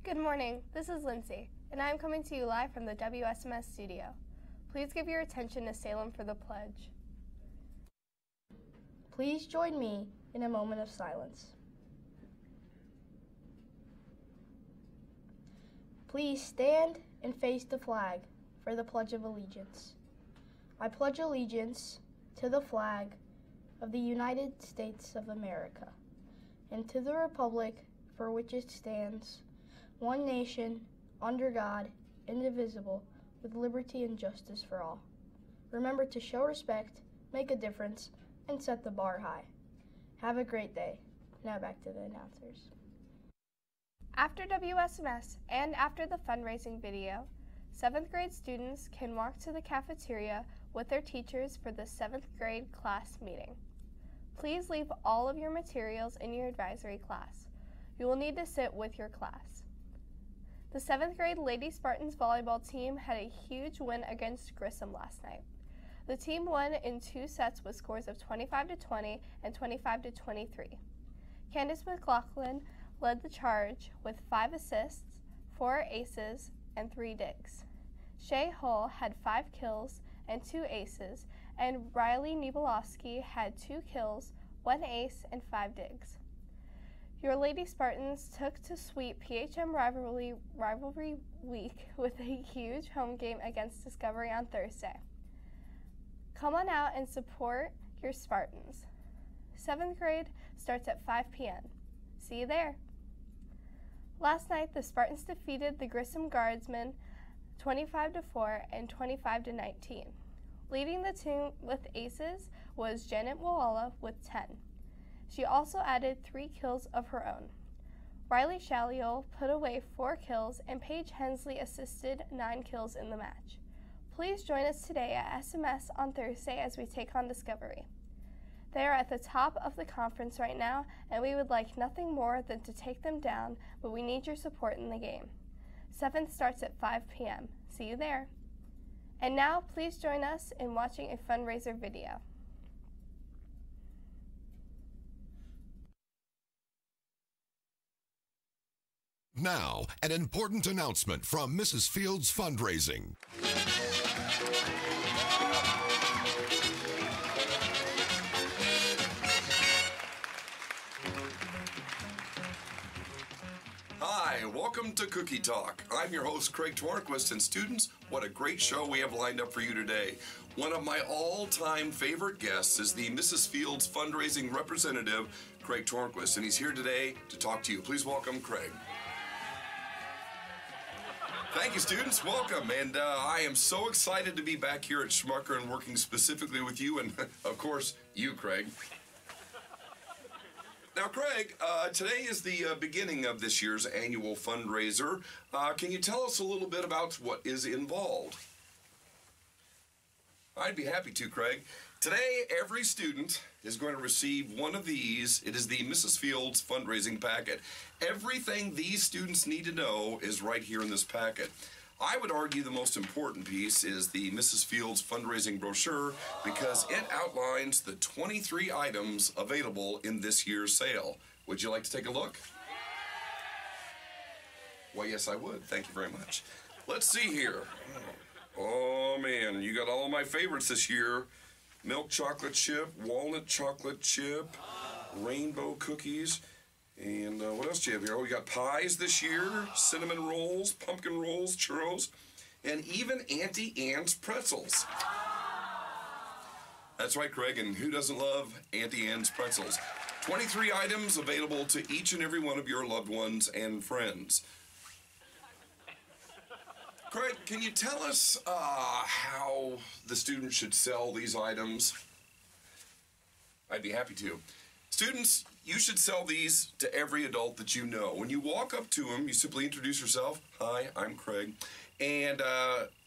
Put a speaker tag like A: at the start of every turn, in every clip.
A: Good morning, this is Lindsay, and I am coming to you live from the WSMS studio. Please give your attention to Salem for the pledge.
B: Please join me in a moment of silence. Please stand and face the flag for the Pledge of Allegiance. I pledge allegiance to the flag of the United States of America and to the republic for which it stands, one nation, under God, indivisible, with liberty and justice for all. Remember to show respect, make a difference, and set the bar high. Have a great day. Now back to the announcers.
A: After WSMS and after the fundraising video, 7th grade students can walk to the cafeteria with their teachers for the 7th grade class meeting. Please leave all of your materials in your advisory class. You will need to sit with your class. The 7th grade Lady Spartans volleyball team had a huge win against Grissom last night. The team won in 2 sets with scores of 25-20 and 25-23. Candace McLaughlin led the charge with 5 assists, 4 aces, and 3 digs. Shay Hull had 5 kills and 2 aces, and Riley Nibolowski had 2 kills, 1 ace, and 5 digs. Your Lady Spartans took to sweep PHM Rivalry Week with a huge home game against Discovery on Thursday. Come on out and support your Spartans. 7th grade starts at 5 p.m. See you there. Last night, the Spartans defeated the Grissom Guardsmen 25-4 and 25-19. Leading the team with aces was Janet Wawala with 10. She also added 3 kills of her own. Riley Shaliol put away 4 kills, and Paige Hensley assisted 9 kills in the match. Please join us today at SMS on Thursday as we take on Discovery. They are at the top of the conference right now, and we would like nothing more than to take them down, but we need your support in the game. 7th starts at 5 p.m. See you there. And now, please join us in watching a fundraiser video.
C: Now, an important announcement from Mrs. Fields Fundraising.
D: Hi, welcome to Cookie Talk. I'm your host, Craig Twarnquist, and students, what a great show we have lined up for you today. One of my all-time favorite guests is the Mrs. Fields fundraising representative, Craig Twarnquist, and he's here today to talk to you. Please welcome Craig. Thank you, students. Welcome. And I am so excited to be back here at Schmucker and working specifically with you and, of course, you, Craig. Now, Craig, today is the beginning of this year's annual fundraiser. Can you tell us a little bit about what is involved? I'd be happy to, Craig. Today, every student is going to receive one of these. It is the Mrs. Fields fundraising packet. Everything these students need to know is right here in this packet. I would argue the most important piece is the Mrs. Fields fundraising brochure because it outlines the 23 items available in this year's sale. Would you like to take a look? Well, yes, I would. Thank you very much. Let's see here. Oh, man, you got all of my favorites this year. Milk chocolate chip, walnut chocolate chip, rainbow cookies, and what else do you have here? Oh, we got pies this year, cinnamon rolls, pumpkin rolls, churros, and even Auntie Anne's pretzels. That's right, Craig, and who doesn't love Auntie Anne's pretzels? 23 items available to each and every one of your loved ones and friends. Craig, can you tell us how the students should sell these items? I'd be happy to. Students, you should sell these to every adult that you know. When you walk up to them, you simply introduce yourself. Hi, I'm Craig. And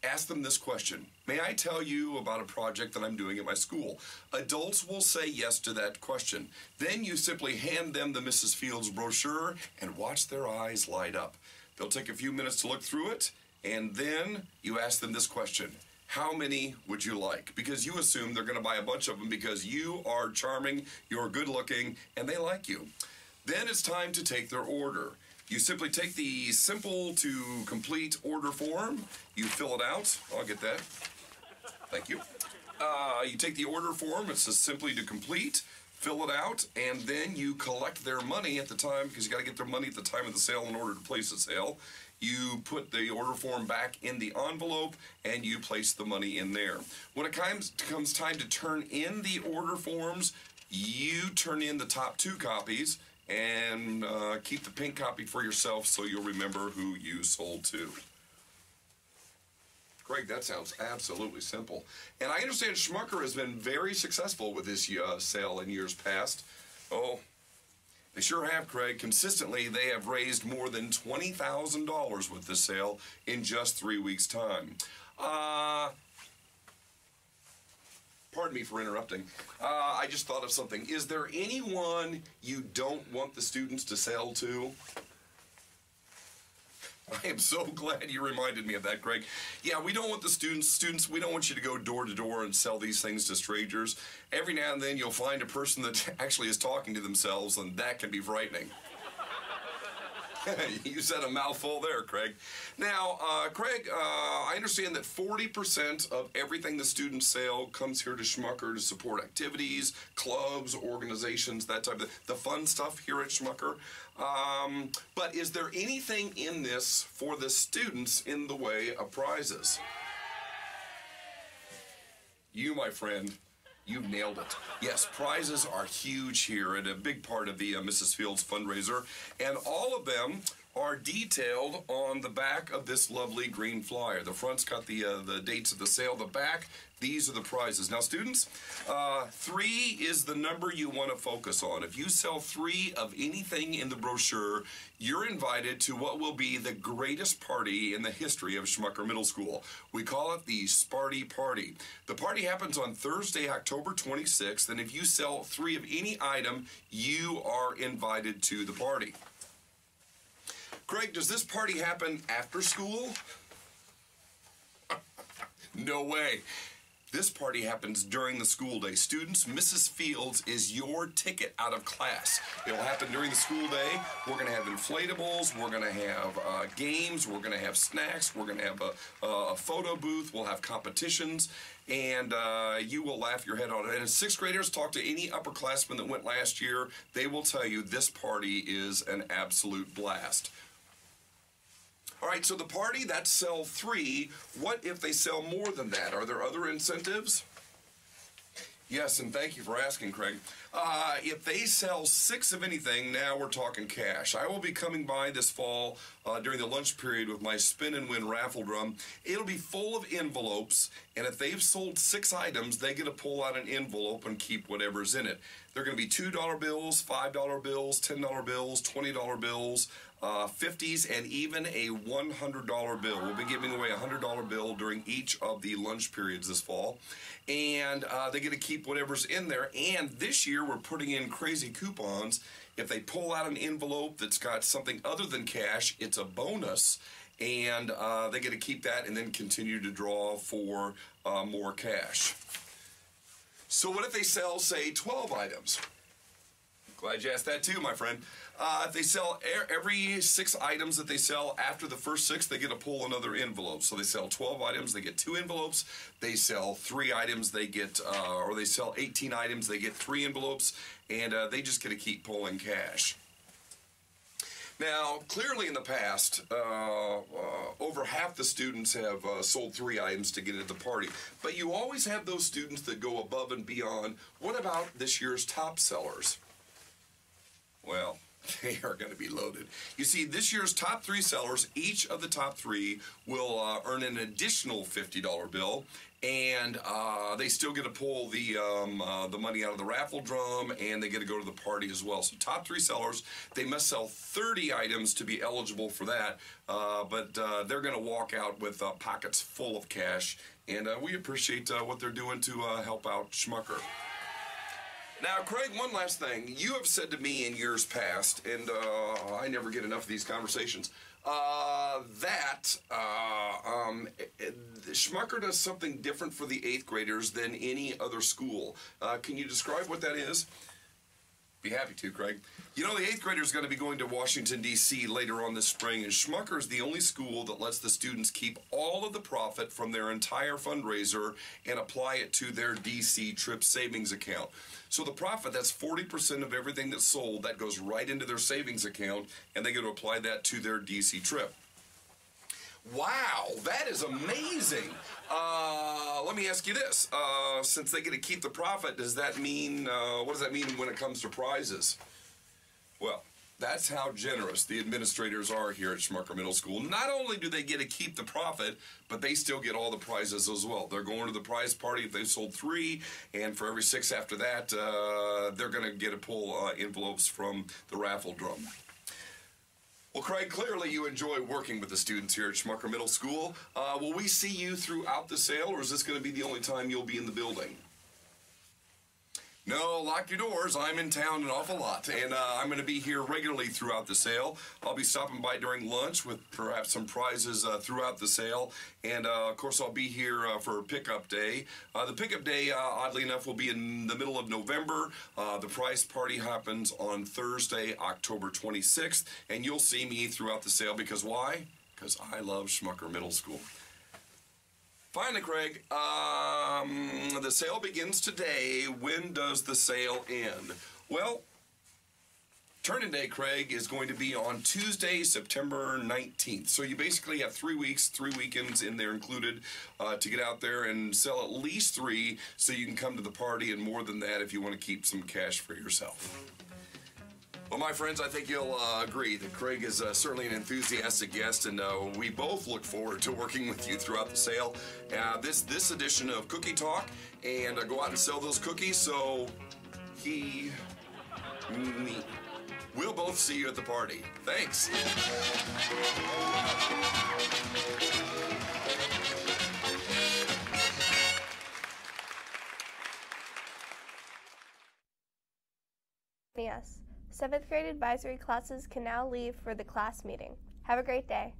D: ask them this question. May I tell you about a project that I'm doing at my school? Adults will say yes to that question. Then you simply hand them the Mrs. Fields brochure and watch their eyes light up. They'll take a few minutes to look through it. And then you ask them this question. How many would you like? Because you assume they're going to buy a bunch of them because you are charming, you're good looking, and they like you. Then it's time to take their order. You simply take the simple to complete order form, you fill it out. I'll get that. Thank you. You take the order form, it says simply to complete, fill it out, and then you collect their money at the time, because you got to get their money at the time of the sale in order to place the sale. You put the order form back in the envelope, and you place the money in there. When it comes time to turn in the order forms, you turn in the top 2 copies, and keep the pink copy for yourself so you'll remember who you sold to. Greg, that sounds absolutely simple. And I understand Schmucker has been very successful with this sale in years past. Oh, they sure have, Craig. Consistently, they have raised more than $20,000 with this sale in just 3 weeks' time. Pardon me for interrupting. I just thought of something. Is there anyone you don't want the students to sell to? I am so glad you reminded me of that, Greg. Yeah, we don't want the students, we don't want you to go door to door and sell these things to strangers. Every now and then you'll find a person that actually is talking to themselves, and that can be frightening. You said a mouthful there, Craig. Now, Craig, I understand that 40% of everything the students sell comes here to Schmucker to support activities, clubs, organizations, that type of the fun stuff here at Schmucker. But is there anything in this for the students in the way of prizes? You, my friend, you've nailed it. Yes, prizes are huge here and a big part of the Mrs. Fields fundraiser, and all of them are detailed on the back of this lovely green flyer. The front's got the dates of the sale. The back, these are the prizes. Now, students, 3 is the number you want to focus on. If you sell 3 of anything in the brochure, you're invited to what will be the greatest party in the history of Schmucker Middle School. We call it the Sparty Party. The party happens on Thursday, October 26th, and if you sell 3 of any item, you are invited to the party. Craig, does this party happen after school? No way. This party happens during the school day. Students, Mrs. Fields is your ticket out of class. It'll happen during the school day. We're going to have inflatables. We're going to have games. We're going to have snacks. We're going to have a photo booth. We'll have competitions. And you will laugh your head off. And as 6th graders talk to any upperclassmen that went last year, they will tell you this party is an absolute blast. All right, so the party, that's sell 3. What if they sell more than that? Are there other incentives? Yes, and thank you for asking, Craig. If they sell 6 of anything, now we're talking cash. I will be coming by this fall during the lunch period with my spin and win raffle drum. It'll be full of envelopes, and if they've sold 6 items, they get to pull out an envelope and keep whatever's in it. They're going to be $2 bills, $5 bills, $10 bills, $20 bills, 50s, and even a $100 bill. We'll be giving away a $100 bill during each of the lunch periods this fall. And they get to keep whatever's in there. And this year, we're putting in crazy coupons. If they pull out an envelope that's got something other than cash, it's a bonus. And they get to keep that and then continue to draw for more cash. So what if they sell, say, 12 items? Glad you asked that too, my friend. If they sell every 6 items that they sell after the first 6, they get to pull another envelope. So they sell 12 items, they get 2 envelopes. They sell 3 items, they get, or they sell 18 items, they get 3 envelopes, and they just get to keep pulling cash. Now, clearly in the past, over half the students have sold 3 items to get into the party. But you always have those students that go above and beyond. What about this year's top sellers? Well, they are going to be loaded. You see, this year's top 3 sellers, each of the top 3 will earn an additional $50 bill, and they still get to pull the money out of the raffle drum, and they get to go to the party as well. So top 3 sellers, they must sell 30 items to be eligible for that, but they're going to walk out with pockets full of cash, and we appreciate what they're doing to help out Schmucker. Now, Craig, one last thing. You have said to me in years past, and I never get enough of these conversations, that Schmucker does something different for the 8th graders than any other school. Can you describe what that is? Be happy to, Craig. You know, the 8th grader is going to be going to Washington, D.C. later on this spring, and Schmucker is the only school that lets the students keep all of the profit from their entire fundraiser and apply it to their D.C. trip savings account. So the profit, that's 40% of everything that's sold, that goes right into their savings account, and they get to apply that to their D.C. trip. Wow, that is amazing. Let me ask you this. Since they get to keep the profit, does that mean, what does that mean when it comes to prizes? Well, that's how generous the administrators are here at Schmucker Middle School. Not only do they get to keep the profit, but they still get all the prizes as well. They're going to the prize party if they've sold 3, and for every 6 after that, they're going to get to pull envelopes from the raffle drum. Well, Craig, clearly you enjoy working with the students here at Schmucker Middle School. Will we see you throughout the sale, or is this going to be the only time you'll be in the building? No, lock your doors. I'm in town an awful lot, and I'm going to be here regularly throughout the sale. I'll be stopping by during lunch with perhaps some prizes throughout the sale, and of course I'll be here for pickup day. The pickup day, oddly enough, will be in the middle of November. The prize party happens on Thursday, October 26th, and you'll see me throughout the sale because why? Because I love Schmucker Middle School. Finally, Craig, the sale begins today. When does the sale end? Well, turn-in day, Craig, is going to be on Tuesday, September 19th. So you basically have 3 weeks, 3 weekends in there included to get out there and sell at least 3 so you can come to the party, and more than that if you want to keep some cash for yourself. Well, my friends, I think you'll agree that Craig is certainly an enthusiastic guest, and we both look forward to working with you throughout the sale. This edition of Cookie Talk, and go out and sell those cookies, so me. We'll both see you at the party. Thanks.
A: Yes. 7th grade advisory classes can now leave for the class meeting. Have a great day.